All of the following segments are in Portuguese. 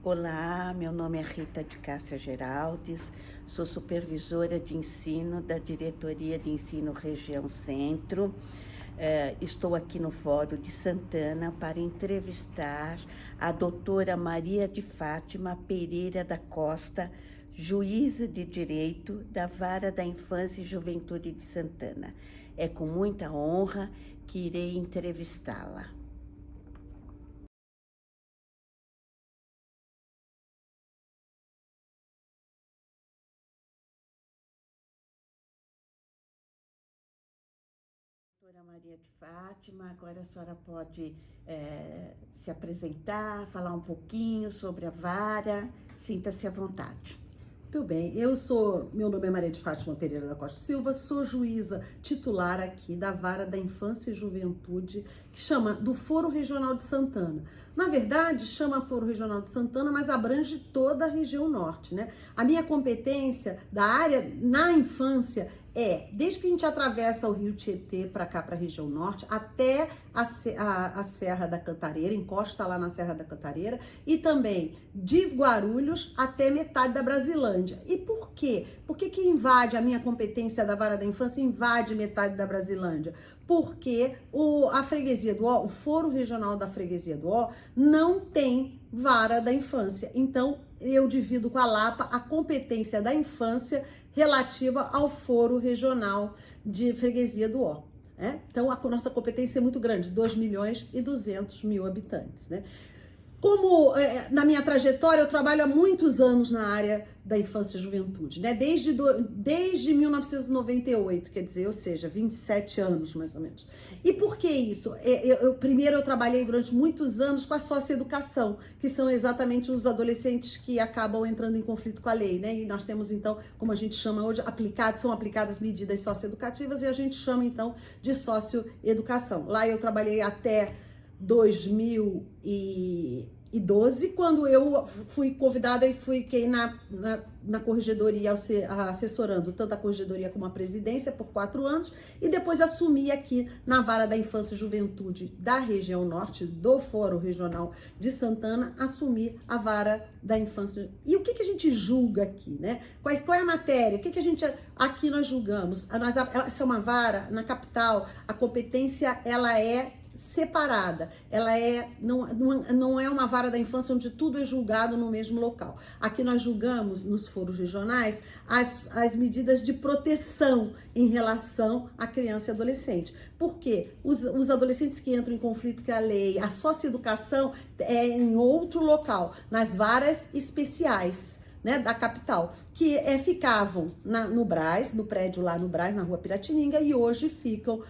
Olá, meu nome é Rita de Cássia Geraldes, sou supervisora de ensino da Diretoria de Ensino Região Centro. Estou aqui no Fórum de Santana para entrevistar a doutora Maria de Fátima Pereira da Costa, juíza de Direito da Vara da Infância e Juventude de Santana. É com muita honra que irei entrevistá-la. Doutora Maria de Fátima, agora a senhora pode se apresentar, falar um pouquinho sobre a vara, sinta-se à vontade. Muito bem, meu nome é Maria de Fátima Pereira da Costa Silva, sou juíza titular aqui da Vara da Infância e Juventude, que chama do Foro Regional de Santana. Na verdade, chama Foro Regional de Santana, mas abrange toda a região norte, né? A minha competência da área na infância desde que a gente atravessa o Rio Tietê para cá, para a região norte, até a Serra da Cantareira, encosta lá na Serra da Cantareira, e também de Guarulhos até metade da Brasilândia. E por quê? Por que invade a minha competência da Vara da Infância, invade metade da Brasilândia? Porque a Freguesia do Ó, o Foro Regional da Freguesia do Ó, não tem Vara da Infância. Então, eu divido com a Lapa a competência da infância relativa ao Foro Regional de Freguesia do Ó. Então, a nossa competência é muito grande, 2.200.000 habitantes, né? Como na minha trajetória, eu trabalho há muitos anos na área da infância e juventude, né? Desde 1998, quer dizer, ou seja, 27 anos mais ou menos. E por que isso? Primeiro, eu trabalhei durante muitos anos com a socioeducação, que são exatamente os adolescentes que acabam entrando em conflito com a lei, né? E nós temos, então, como a gente chama hoje, são aplicadas medidas socioeducativas e a gente chama, então, de socioeducação. Lá eu trabalhei até 2012, quando eu fui convidada e fiquei na corregedoria, assessorando tanto a corregedoria como a presidência por 4 anos, e depois assumi aqui na Vara da Infância e Juventude da região norte, do Fórum Regional de Santana, assumi a Vara da Infância. E o que a gente julga aqui, né? Qual é a matéria? O que a gente aqui nós julgamos? Essa é uma vara na capital, a competência ela é separada, ela não é uma vara da infância onde tudo é julgado no mesmo local. Aqui nós julgamos nos foros regionais as medidas de proteção em relação à criança e adolescente. Por quê? Os adolescentes que entram em conflito com a lei, a socioeducação é em outro local, nas varas especiais, né, da capital, que ficavam no Brás, no prédio lá no Brás, na Rua Piratininga, e hoje ficam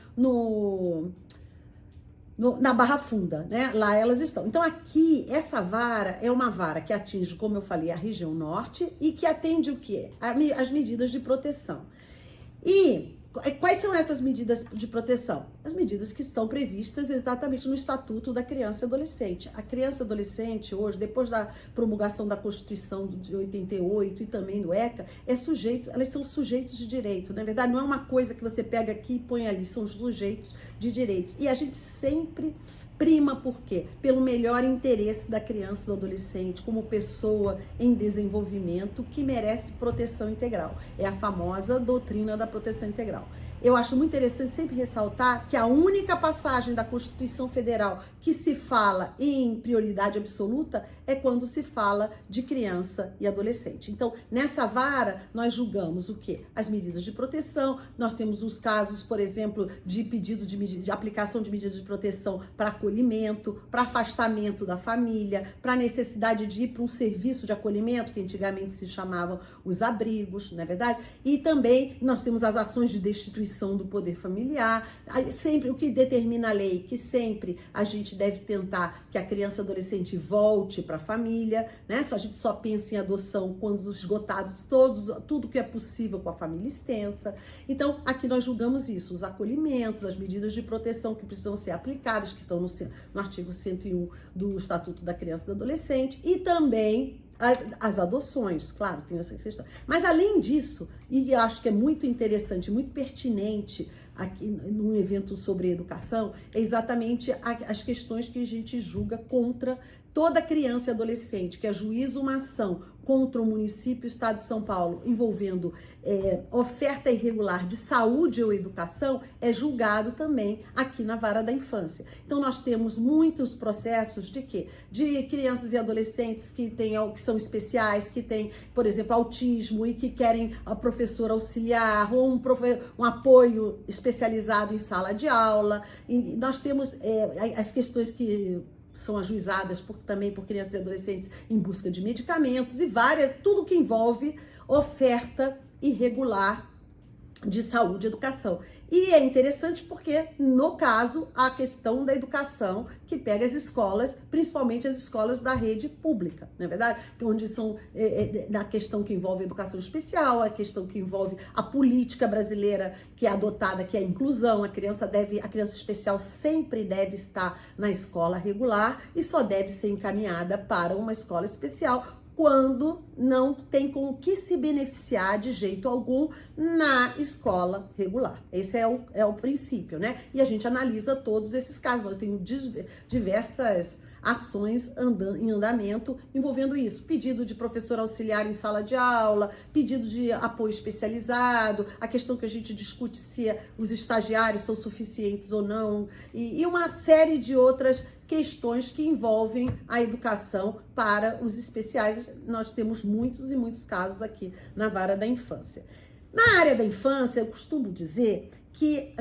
na Barra Funda, né? Lá elas estão. Então aqui, essa vara é uma vara que atinge, como eu falei, a região norte e que atende o quê? As medidas de proteção. E quais são essas medidas de proteção? As medidas que estão previstas exatamente no Estatuto da Criança e Adolescente. A criança e adolescente hoje, depois da promulgação da Constituição de 88 e também do ECA, elas são sujeitos de direito. Na verdade, não é uma coisa que você pega aqui e põe ali, são sujeitos de direitos. E a gente sempre prima por quê? Pelo melhor interesse da criança e do adolescente como pessoa em desenvolvimento que merece proteção integral. É a famosa doutrina da proteção integral. Eu acho muito interessante sempre ressaltar que a única passagem da Constituição Federal que se fala em prioridade absoluta é quando se fala de criança e adolescente. Então, nessa vara, nós julgamos o quê? As medidas de proteção, nós temos os casos, por exemplo, de pedido de aplicação de medidas de proteção para acolhimento, para afastamento da família, para necessidade de ir para um serviço de acolhimento, que antigamente se chamavam os abrigos, não é verdade? E também nós temos as ações de destituição do poder familiar, sempre o que determina a lei, que sempre a gente deve tentar que a criança e o adolescente volte para a família, né? A gente só pensa em adoção quando esgotados tudo que é possível com a família extensa. Então, aqui nós julgamos isso, os acolhimentos, as medidas de proteção que precisam ser aplicadas, que estão no artigo 101 do Estatuto da Criança e do Adolescente, e também as adoções, claro, tem essa questão. Mas além disso, e acho que é muito interessante, muito pertinente aqui num evento sobre educação, é exatamente as questões que a gente julga contra toda criança e adolescente que ajuiza uma ação contra o município e o Estado de São Paulo envolvendo oferta irregular de saúde ou educação é julgado também aqui na Vara da Infância. Então nós temos muitos processos de quê? De crianças e adolescentes que são especiais, que têm, por exemplo, autismo e que querem a professora auxiliar ou um apoio especializado em sala de aula. E nós temos as questões que são ajuizadas também por crianças e adolescentes em busca de medicamentos e tudo que envolve oferta irregular de saúde e educação. E é interessante porque, no caso, a questão da educação que pega as escolas, principalmente as escolas da rede pública, não é verdade? Onde são, na questão que envolve a educação especial, a questão que envolve a política brasileira que é adotada, que é a inclusão, a criança especial sempre deve estar na escola regular e só deve ser encaminhada para uma escola especial quando não tem com o que se beneficiar de jeito algum na escola regular. Esse é o princípio, né? E a gente analisa todos esses casos. Eu tenho diversas ações em andamento envolvendo isso. Pedido de professor auxiliar em sala de aula, pedido de apoio especializado, a questão que a gente discute se os estagiários são suficientes ou não, e uma série de outras questões que envolvem a educação para os especiais. Nós temos muitos e muitos casos aqui na Vara da Infância. Na área da infância, eu costumo dizer que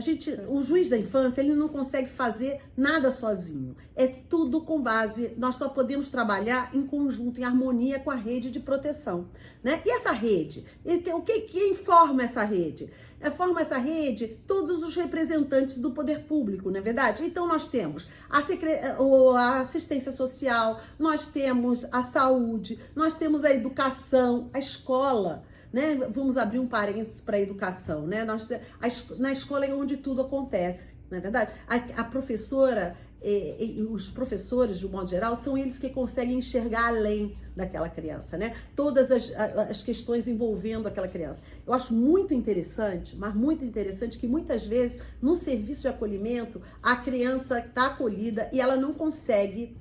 o juiz da infância, ele não consegue fazer nada sozinho. É tudo com base, nós só podemos trabalhar em conjunto, em harmonia com a rede de proteção, né? E essa rede, quem forma essa rede? Forma essa rede todos os representantes do poder público, não é verdade? Então nós temos a assistência social, nós temos a saúde, nós temos a educação, a escola, né? Vamos abrir um parênteses para a educação, né? Na escola é onde tudo acontece, não é verdade? A professora os professores, de um modo geral, são eles que conseguem enxergar além daquela criança, né? Todas as questões envolvendo aquela criança. Eu acho muito interessante, mas muito interessante, que muitas vezes no serviço de acolhimento a criança está acolhida e ela não consegue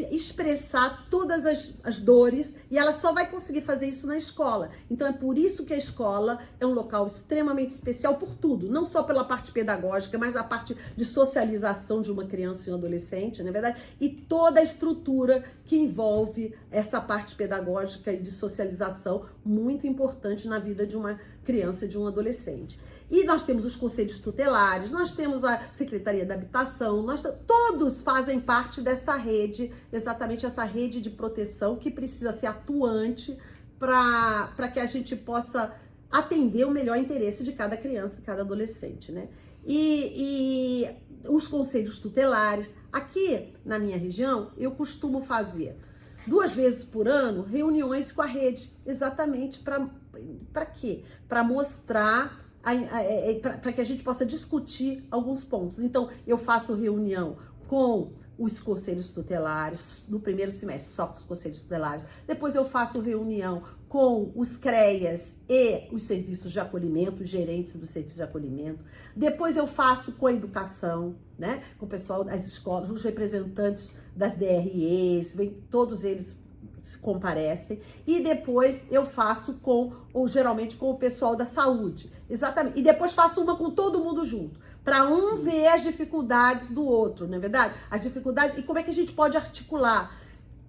expressar todas as dores, e ela só vai conseguir fazer isso na escola. Então é por isso que a escola é um local extremamente especial por tudo, não só pela parte pedagógica, mas a parte de socialização de uma criança e um adolescente, não é verdade? E toda a estrutura que envolve essa parte pedagógica e de socialização muito importante na vida de uma criança e de um adolescente. E nós temos os conselhos tutelares, nós temos a Secretaria da Habitação, todos fazem parte desta rede, exatamente essa rede de proteção que precisa ser atuante para que a gente possa atender o melhor interesse de cada criança e cada adolescente, né? E os conselhos tutelares, aqui na minha região, eu costumo fazer 2 vezes por ano reuniões com a rede, exatamente para quê? Para mostrar, para que a gente possa discutir alguns pontos. Então, eu faço reunião com os conselhos tutelares, no primeiro semestre, só com os conselhos tutelares. Depois eu faço reunião com os CREAS e os serviços de acolhimento, os gerentes dos serviços de acolhimento. Depois eu faço com a educação, né? Com o pessoal das escolas, os representantes das DREs, todos eles se comparecem. E depois eu faço geralmente com o pessoal da saúde. Exatamente. E depois faço uma com todo mundo junto, para um ver as dificuldades do outro, não é verdade? As dificuldades e como é que a gente pode articular.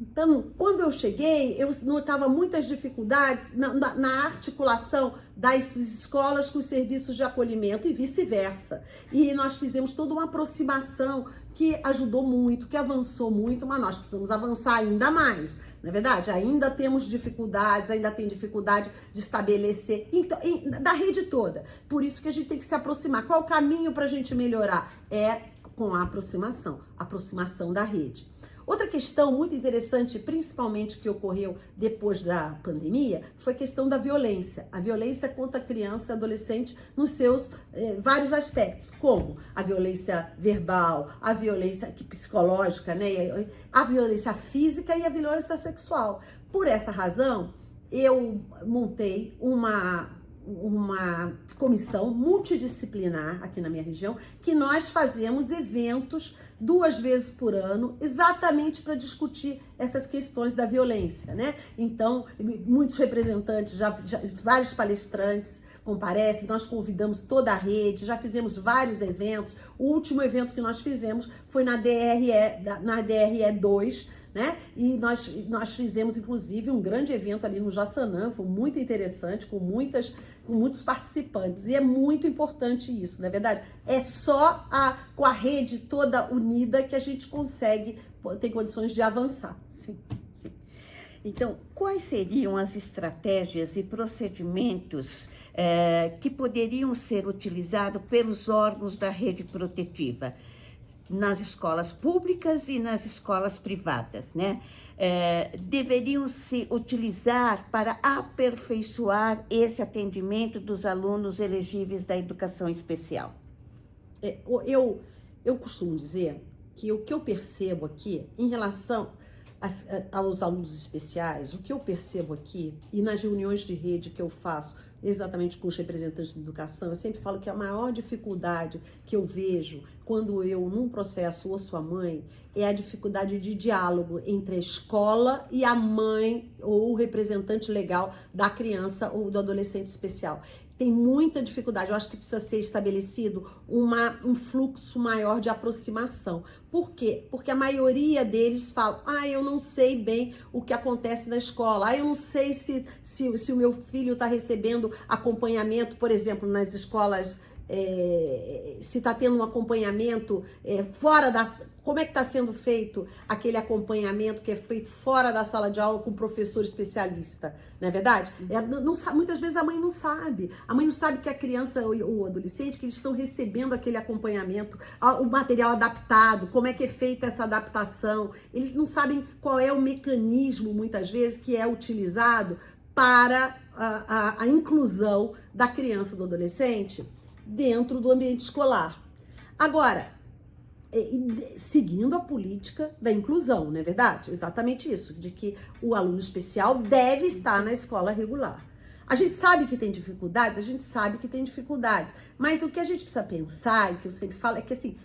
Então, quando eu cheguei, eu notava muitas dificuldades na articulação das escolas com os serviços de acolhimento e vice-versa. E nós fizemos toda uma aproximação que ajudou muito, que avançou muito, mas nós precisamos avançar ainda mais, não é verdade? Ainda temos dificuldades, ainda tem dificuldade de estabelecer, então, da rede toda. Por isso que a gente tem que se aproximar. Qual é o caminho para a gente melhorar? É com a aproximação da rede. Outra questão muito interessante, principalmente que ocorreu depois da pandemia, foi a questão da violência. A violência contra a criança e adolescente nos seus vários aspectos, como a violência verbal, a violência psicológica, né? A violência física e a violência sexual. Por essa razão, eu montei uma comissão multidisciplinar aqui na minha região, que nós fazemos eventos 2 vezes por ano, exatamente para discutir essas questões da violência, né? Então, muitos representantes, vários palestrantes comparecem, nós convidamos toda a rede, já fizemos vários eventos. O último evento que nós fizemos foi na DRE 2, né? E nós fizemos, inclusive, um grande evento ali no Jaçanã, foi muito interessante, com muitos participantes. E é muito importante isso, não é verdade? É só com a rede toda unida que a gente consegue ter condições de avançar. Sim. Então, quais seriam as estratégias e procedimentos que poderiam ser utilizados pelos órgãos da rede protetiva nas escolas públicas e nas escolas privadas, né? Deveriam se utilizar para aperfeiçoar esse atendimento dos alunos elegíveis da educação especial? Eu costumo dizer que o que eu percebo aqui em relação aos alunos especiais, o que eu percebo aqui e nas reuniões de rede que eu faço exatamente com os representantes da educação, eu sempre falo que a maior dificuldade que eu vejo quando eu, num processo, ouço a mãe, é a dificuldade de diálogo entre a escola e a mãe ou o representante legal da criança ou do adolescente especial. Tem muita dificuldade, eu acho que precisa ser estabelecido um fluxo maior de aproximação. Por quê? Porque a maioria deles fala, eu não sei bem o que acontece na escola, eu não sei se o meu filho está recebendo acompanhamento, por exemplo, nas escolas, se está tendo um acompanhamento fora como é que está sendo feito aquele acompanhamento que é feito fora da sala de aula com o professor especialista, não é verdade? Muitas vezes a mãe não sabe que a criança ou o adolescente, que eles estão recebendo aquele acompanhamento, o material adaptado, como é que é feita essa adaptação, eles não sabem qual é o mecanismo, muitas vezes, que é utilizado para a inclusão da criança ou do adolescente dentro do ambiente escolar. Agora, seguindo a política da inclusão, não é verdade? Exatamente isso, de que o aluno especial deve estar na escola regular. A gente sabe que tem dificuldades, mas o que a gente precisa pensar, e que eu sempre falo, é que assim,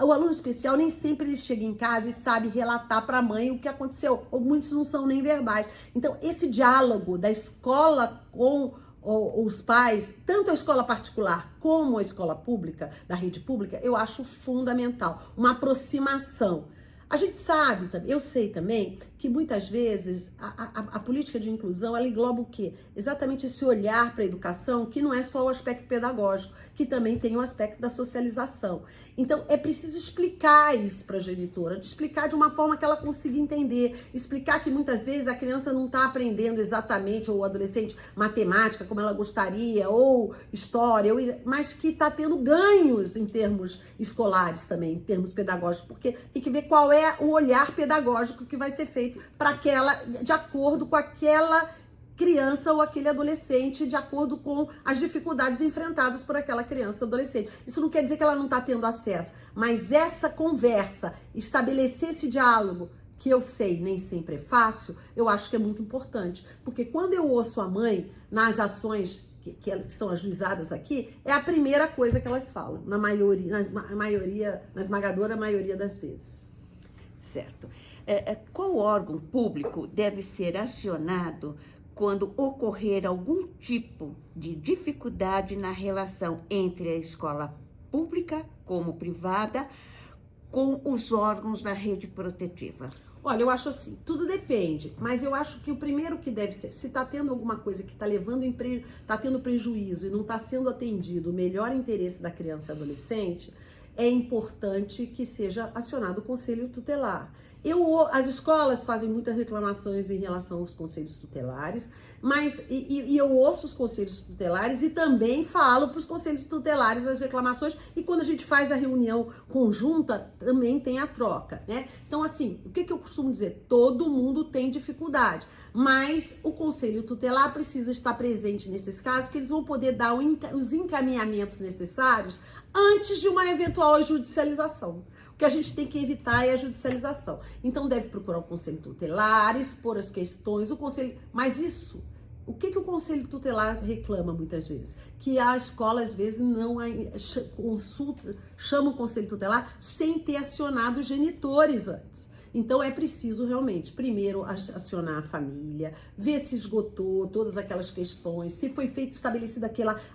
o aluno especial nem sempre ele chega em casa e sabe relatar para a mãe o que aconteceu, ou muitos não são nem verbais. Então, esse diálogo da escola com os pais, tanto a escola particular como a escola pública, da rede pública, eu acho fundamental, uma aproximação. A gente sabe, eu sei também, que muitas vezes a política de inclusão, ela engloba o quê? Exatamente esse olhar para a educação, que não é só o aspecto pedagógico, que também tem o aspecto da socialização. Então, é preciso explicar isso para a genitora, explicar de uma forma que ela consiga entender, explicar que muitas vezes a criança não está aprendendo exatamente, ou o adolescente, matemática, como ela gostaria, ou história, mas que está tendo ganhos em termos escolares também, em termos pedagógicos, porque tem que ver qual é o olhar pedagógico que vai ser feito para de acordo com aquela criança ou aquele adolescente, de acordo com as dificuldades enfrentadas por aquela criança ou adolescente. Isso não quer dizer que ela não está tendo acesso, mas essa conversa, estabelecer esse diálogo, que eu sei nem sempre é fácil, eu acho que é muito importante. Porque quando eu ouço a mãe nas ações que são ajuizadas aqui, é a primeira coisa que elas falam, na esmagadora maioria das vezes. Certo. Qual órgão público deve ser acionado quando ocorrer algum tipo de dificuldade na relação entre a escola pública, como privada, com os órgãos da rede protetiva? Olha, eu acho assim, tudo depende, mas eu acho que o primeiro que deve ser, se está tendo alguma coisa que está está tendo prejuízo e não está sendo atendido o melhor interesse da criança e adolescente, é importante que seja acionado o conselho tutelar. As escolas fazem muitas reclamações em relação aos conselhos tutelares, mas eu ouço os conselhos tutelares e também falo para os conselhos tutelares as reclamações, e quando a gente faz a reunião conjunta, também tem a troca, né? Então, assim, o que eu costumo dizer? Todo mundo tem dificuldade, mas o conselho tutelar precisa estar presente nesses casos, que eles vão poder dar os encaminhamentos necessários antes de uma eventual judicialização. O que a gente tem que evitar é a judicialização. Então, deve procurar o conselho tutelar, expor as questões, mas isso O que o Conselho Tutelar reclama muitas vezes? Que a escola, às vezes, não chama o Conselho Tutelar sem ter acionado os genitores antes. Então, é preciso realmente, primeiro, acionar a família, ver se esgotou todas aquelas questões, se foi estabelecida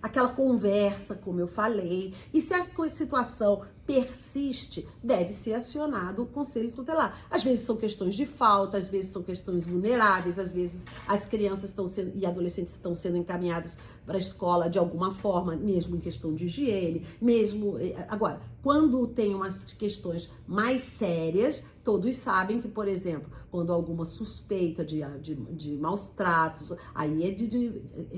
aquela conversa, como eu falei, e se a situação persiste, deve ser acionado o Conselho Tutelar. Às vezes são questões de falta, às vezes são questões vulneráveis, às vezes as crianças e adolescentes estão sendo encaminhadas para a escola de alguma forma, mesmo em questão de higiene, mesmo... Agora, quando tem umas questões mais sérias, todos sabem que, por exemplo, quando há alguma suspeita de maus tratos, aí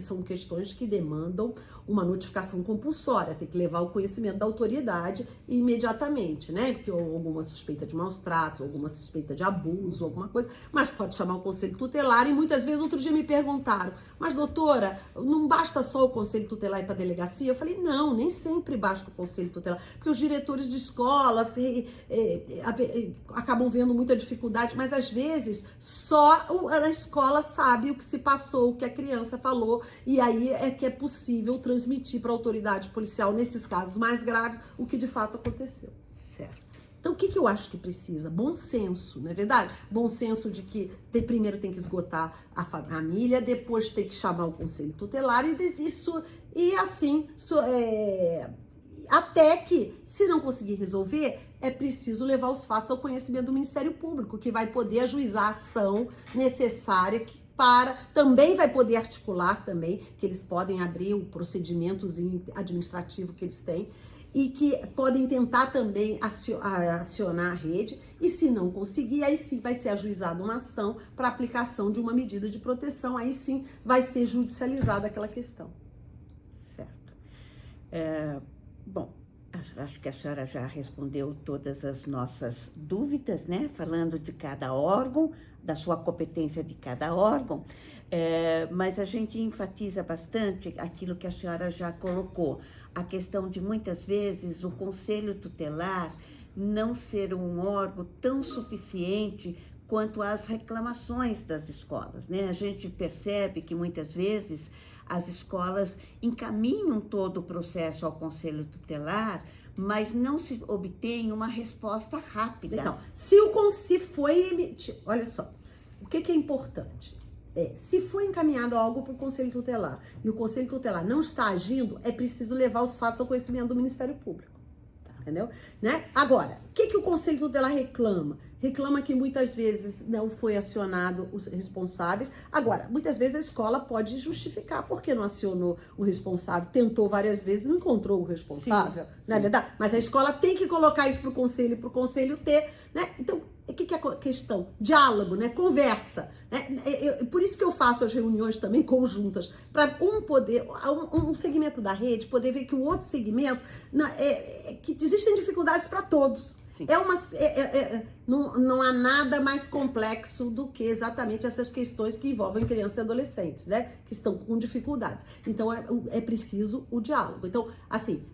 são questões que demandam uma notificação compulsória, tem que levar o conhecimento da autoridade imediatamente, né? Porque alguma suspeita de maus tratos, alguma suspeita de abuso, alguma coisa, mas pode chamar o Conselho Tutelar e muitas vezes, outro dia me perguntaram, mas doutora, não basta só o Conselho Tutelar ir para a delegacia? Eu falei, não, nem sempre basta o Conselho Tutelar, porque os diretores de escola acabam vendo muita dificuldade, mas às vezes só a escola sabe o que se passou, o que a criança falou, e aí é que é possível transmitir para a autoridade policial, nesses casos mais graves, o que de fato aconteceu. Certo. Então, o que eu acho que precisa? Bom senso, não é verdade? Bom senso de que primeiro tem que esgotar a família, depois tem que chamar o Conselho Tutelar, e assim, até que, se não conseguir resolver, é preciso levar os fatos ao conhecimento do Ministério Público, que vai poder ajuizar a ação necessária também vai poder articular também, que eles podem abrir o procedimentozinho administrativo que eles têm, e que podem tentar também acionar a rede, e se não conseguir, aí sim vai ser ajuizada uma ação para aplicação de uma medida de proteção, aí sim vai ser judicializada aquela questão. Certo. Bom, acho que a senhora já respondeu todas as nossas dúvidas, né? Falando de cada órgão, da sua competência de cada órgão, mas a gente enfatiza bastante aquilo que a senhora já colocou, a questão de muitas vezes o Conselho Tutelar não ser um órgão tão suficiente quanto às reclamações das escolas, né? A gente percebe que muitas vezes as escolas encaminham todo o processo ao Conselho Tutelar, mas não se obtém uma resposta rápida. Então, se foi emitido, olha só, o que é importante? Se foi encaminhado algo para o Conselho Tutelar e o Conselho Tutelar não está agindo, é preciso levar os fatos ao conhecimento do Ministério Público. Entendeu? Né? Agora, o que o Conselho Tutelar reclama? Reclama que muitas vezes não foi acionado os responsáveis. Agora, muitas vezes a escola pode justificar porque não acionou o responsável, tentou várias vezes e não encontrou o responsável, não é verdade? Mas a escola tem que colocar isso para o conselho ter, né? Então, o que é a questão? Diálogo, né? Conversa. Né? Por isso que eu faço as reuniões também conjuntas, para um segmento da rede poder ver que o outro segmento, que existem dificuldades para todos. Não há nada mais complexo do que exatamente essas questões que envolvem crianças e adolescentes, né? Que estão com dificuldades. Então, é preciso o diálogo. Então, assim,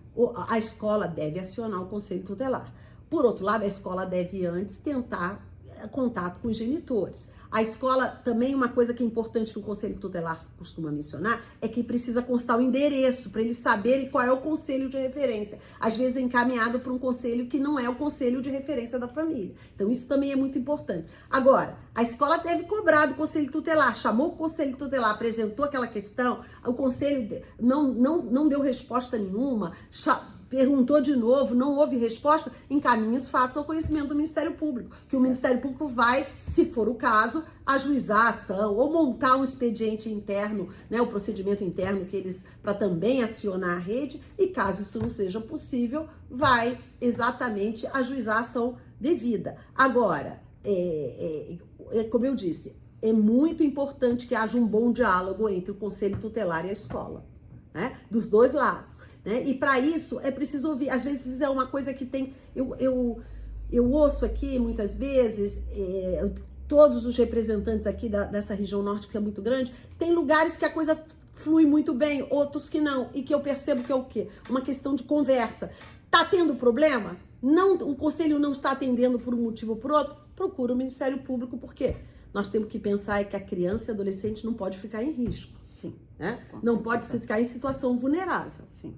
a escola deve acionar o Conselho Tutelar. Por outro lado, a escola deve antes tentar contato com os genitores. A escola, também uma coisa que é importante que o Conselho Tutelar costuma mencionar, é que precisa constar o endereço, para eles saberem qual é o conselho de referência. Às vezes é encaminhado para um conselho que não é o conselho de referência da família. Então isso também é muito importante. Agora, a escola deve cobrar do Conselho Tutelar, chamou o Conselho Tutelar, apresentou aquela questão, o conselho não deu resposta nenhuma, perguntou de novo, não houve resposta, encaminhe os fatos ao conhecimento do Ministério Público, que o Ministério Público vai, se for o caso, ajuizar a ação ou montar um expediente interno, né, o procedimento interno que eles, para também acionar a rede, e caso isso não seja possível, vai exatamente ajuizar a ação devida. Agora, como eu disse, é muito importante que haja um bom diálogo entre o Conselho Tutelar e a escola, né, dos dois lados. Né? E para isso é preciso ouvir. Às vezes é uma coisa que tem. Eu ouço aqui muitas vezes, todos os representantes aqui dessa região norte, que é muito grande, tem lugares que a coisa flui muito bem, outros que não. E que eu percebo que é o quê? Uma questão de conversa. Tá tendo problema? Não, o conselho não está atendendo por um motivo ou por outro? Procura o Ministério Público. Por quê? nós temos que pensar que a criança e adolescente não pode ficar em risco. Sim. Né? Não pode ficar em situação vulnerável. Sim.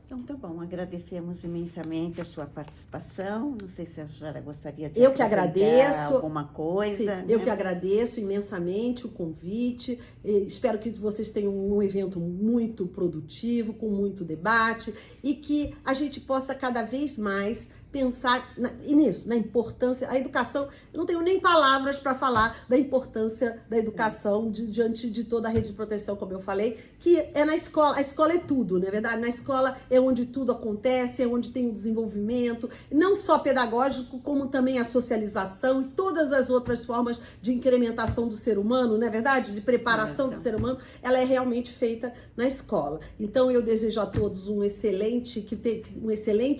Então, tá bom. Agradecemos imensamente a sua participação. Não sei se a senhora gostaria de Eu que agradeço alguma coisa. Sim, né? Eu que agradeço imensamente o convite. Espero que vocês tenham um evento muito produtivo, com muito debate, e que a gente possa cada vez mais pensar nisso, na importância. A educação, eu não tenho nem palavras para falar da importância da educação diante de toda a rede de proteção, como eu falei, que é na escola. A escola é tudo, não é verdade? Na escola é onde tudo acontece, é onde tem o desenvolvimento, não só pedagógico, como também a socialização e todas as outras formas de incrementação do ser humano, não é verdade? De preparação do ser humano, ela é realmente feita na escola. Então, eu desejo a todos um excelente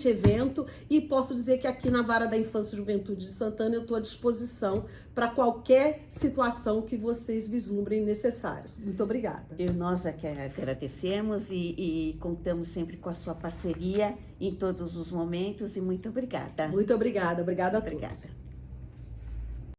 evento e posso dizer que aqui na Vara da Infância e Juventude de Santana eu estou à disposição para qualquer situação que vocês vislumbrem necessários. Muito obrigada. Nós aqui agradecemos e contamos sempre com a sua parceria em todos os momentos e muito obrigada. Muito obrigada. Obrigada a todos. Obrigada.